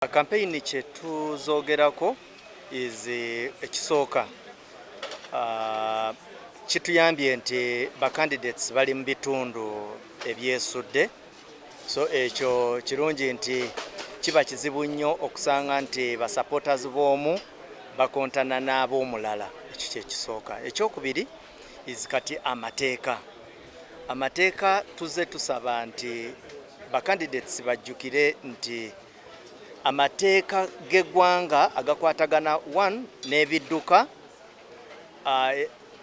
Campaign kyetuzogerako is ekisooka kituyambye nti candidates bali mu bitundu ebyesudde, so ekyo kirungi nti kiba kizibu nnyo okusanga nti supporters b'omu bakontana n'ab'omulala. Ekyo kyekisooka. Ekyokubiri is kati amateeka tuzze tusaba nti candidates bajjukire nti amateeka g'eggwanga agakwatagana one n'ebidduka,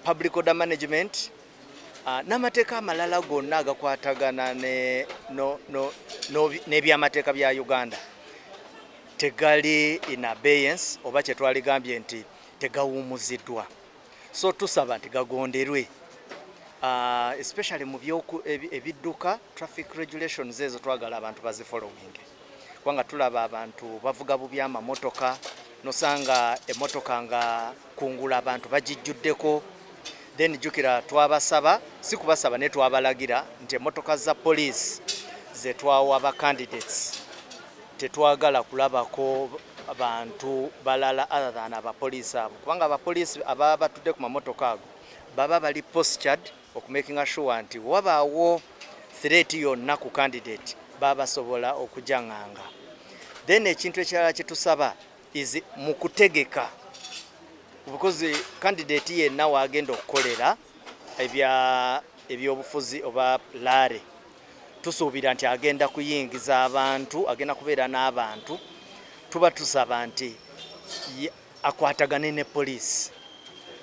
public order management, n'amateeka amalala gonna agakwatagana n'ebyamateeka bya Uganda tegali in abeyance oba kye twaligambye nti tegawumuziddwa. So tusaba nti gagonderwe, especially mu ebidduka traffic regulations ezo twagala abantu bazifollowing. Kubanga tulaba abantu bavuga bubi amamotoka, nosanga emotoka nga kungula abantu bagijjuddeko, then jukira twabasaba, si kubasaba ne twabalagira nti emotoka za police ze twawa ba candidates tetwagala kulabako abantu balala other than abapoliisi abo, kubanga abapoliisi ababa batudde ku mamotoka ago baba bali postured okumakinga sure nti wabaawo threat yonna ku candidate babasobola okujanganga. Then ekintu ekirala kyetusaba is mu kutegeka, because candidate yenna wagenda okukolera ebyobufuzi oba laare, tusuubira nti agenda kuyingiza abantu, agenda kubeera n'abantu, tuba tusaba nti akwatagane ne police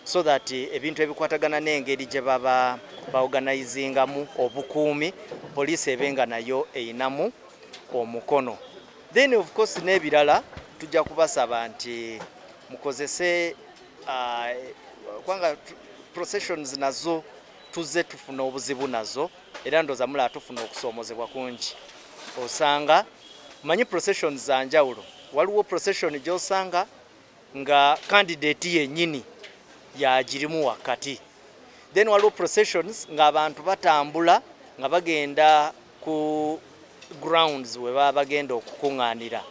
so that ebintu ebikwatagana n'engeri gye baba baorganizingamu obukuumi, police ebenga nayo eyinamu omukono. Then of course n'ebirala tujja kubasaba nti mukozese kwanga processions nazo tuzze tufuna obuzibu nazo, era ndoza mula tufuna okusoomozebwa kungi. Osanga manyi processions za njawulo, waliwo procession gy'osanga nga candidate yennyini yagirimu wakati, then waliwo processions ng'abantu batambula nga bagenda ku grounds we baba bagenda okukuŋŋaanira,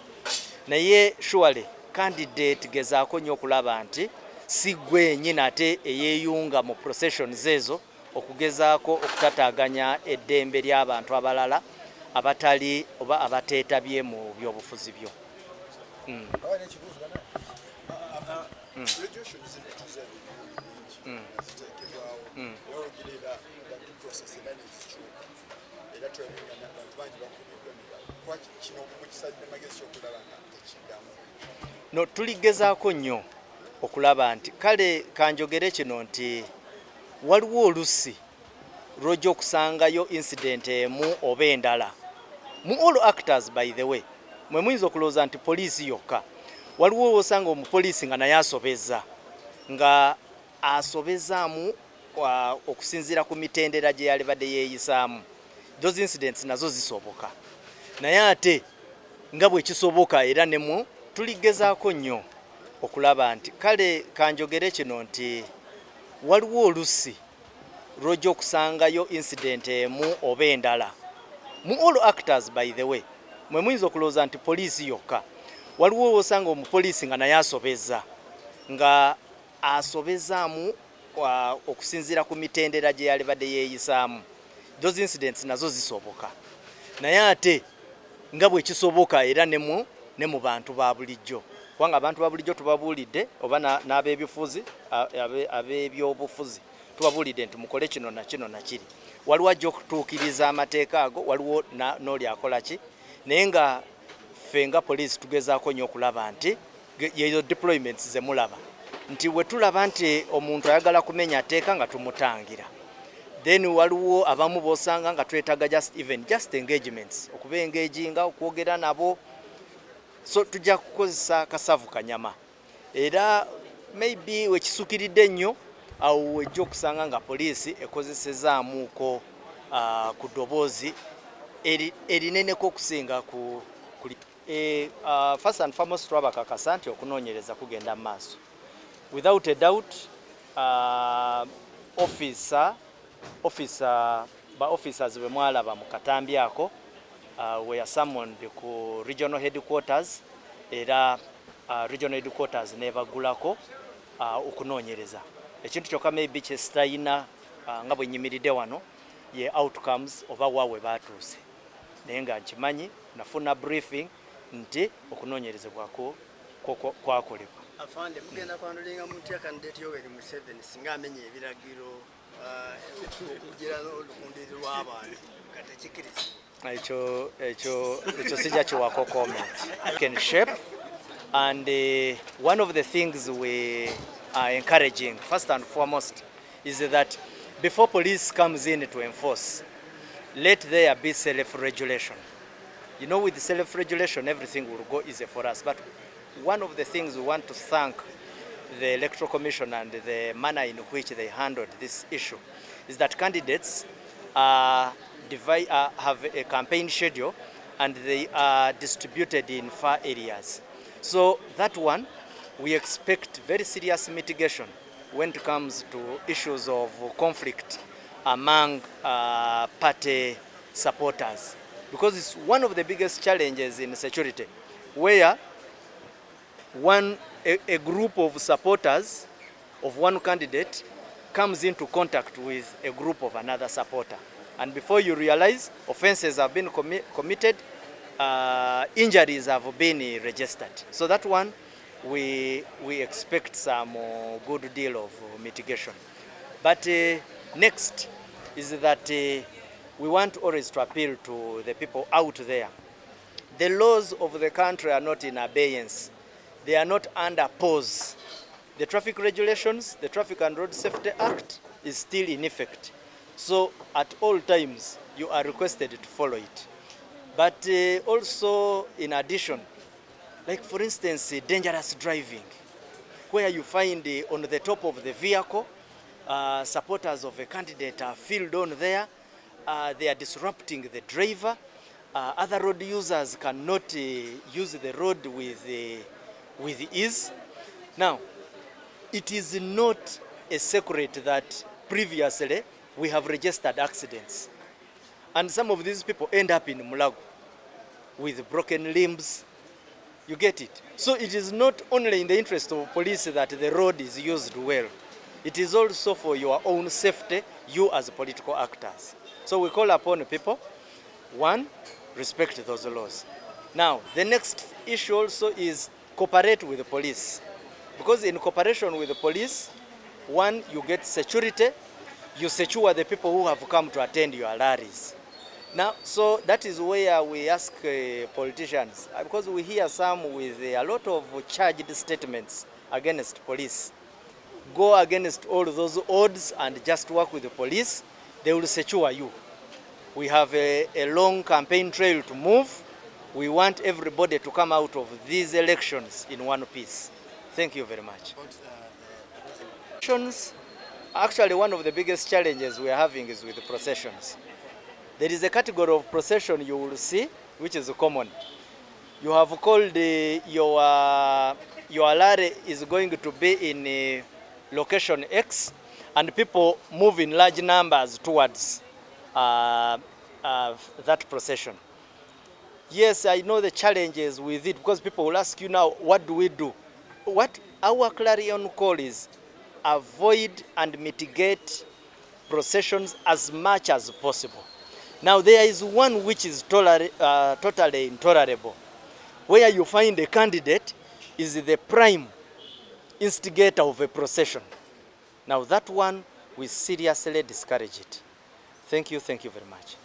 naye surely candidate gezaako nnyo okulaba nti si gwe nnyini ate eyeeyunga mu processions ezo okugezaako okutataaganya eddembe ly'abantu abalala abatali oba abateetabye mu byobufuzi byo. No, tuligezaako nnyo okulaba nti kale kanjogere kino nti waliwo olusi lw'ojja okusangayo incident emu oba endala mu all actors. By the way, mwe muyinza okulowooza nti poliisi yokka, waliwo osanga omupoliisi nga naye asobezaamu okusinziira ku mitendera gye yali badde yeeyisaamu. Those incidents nazo zisoboka, naye ate nga bwe kisoboka era nemu tuligezaako nnyo okulaba nti kale kanjogere kino nti waliwo olusi lw'ojja okusangayo incident emu oba endala mu all actors. By the way, mwe muyinza okulowooza nti poliisi yokka, waliwo osanga omupoliisi nga naye asobezaamu okusinziira ku mitendera gye yali badde yeeyisaamu. Those incidents nazo zisoboka, naye ate nga bwe kisoboka era ne mu bantu ba bulijjo, kubanga abantu ba bulijjo tubabuulidde oba n'ab'ebyobufuzi tubabuulidde nti mukole kino na kino na kiri. Waliwo ajja okutuukiriza amateeka ago, waliwo n'oli akola ki, naye nga ffe nga poliisi tugezaako nnyo okulaba nti yezo deployments ze mulaba nti we tulaba nti omuntu ayagala kumenya teeka nga tumutangira. Then waliwo abamu bosanga nga twetaga just engagements, okuba engaginga, okwogera nabo. So tujja kukozesa kasavu kanyama, era maybe wekisukiridde nnyo awo wejja okusanga nga poliisi ekozesezaamuuko ku ddoboozi erineneko okusinga first and foremost twabakakasa nti okunoonyereza kugenda mu maaso. Without a doubt officers bwe mwalaba mu katambi ako we are summoned ku regional headquarters era regional headquarters nebagulako okunoonyereza. Ekintu kyokka maybe kyesitalina nga bwe nyimiridde wano ye outcomes oba waawe batuuse, naye nga nkimanyi nafuna briefing nti okunoonyerezebwako kwakolebwa. Afande mugenda kwandulinga mutya candidate Yoweri Museveni singa amenye ebiragiro okugira n'olukundiri lw'abantu kati kikiriza ekyo sijja kiwako comment. I can shape, and one of the things we are encouraging first and foremost is that before police comes in to enforce, let there be self-regulation. You know, with self-regulation everything will go easy for us, but one of the things we want to thank the Electoral Commission and the manner in which they handled this issue is that candidates have a campaign schedule and they are distributed in far areas. So that one, we expect very serious mitigation when it comes to issues of conflict among party supporters, because it's one of the biggest challenges in security, where a group of supporters of one candidate comes into contact with a group of another supporter, and before you realize, offenses have been committed, injuries have been registered. So that one, we expect some good deal of mitigation. But next is that we want always to appeal to the people out there. The laws of the country are not in abeyance. They are not under pause. The traffic regulations, the Traffic and Road Safety Act is still in effect. So at all times, you are requested to follow it. But also, in addition, like for instance, dangerous driving, where you find on the top of the vehicle, supporters of a candidate are filled on there, they are disrupting the driver. Other road users cannot use the road with ease. Now, it is not a secret that previously we have registered accidents, and some of these people end up in Mulago with broken limbs. You get it? So it is not only in the interest of police that the road is used well. It is also for your own safety, you as political actors. So we call upon people, one, respect those laws. Now, the next issue also is cooperate with the police. Because in cooperation with the police, one, you get security, you secure the people who have come to attend your rallies. Now, so that is where we ask politicians, because we hear some with a lot of charged statements against police. Go against all those odds and just work with the police. They will secure you. We have a long campaign trail to move. We want everybody to come out of these elections in one piece. Thank you very much. Actually, one of the biggest challenges we are having is with the processions. There is a category of procession you will see, which is common. You have called your rally is going to be in location X, and people move in large numbers towards that procession. Yes, I know the challenges with it, because people will ask you now, what do we do? What our clarion call is avoid and mitigate processions as much as possible. Now, there is one which is totally intolerable, where you find a candidate is the prime instigator of a procession. Now, that one, we seriously discourage it. Thank you very much.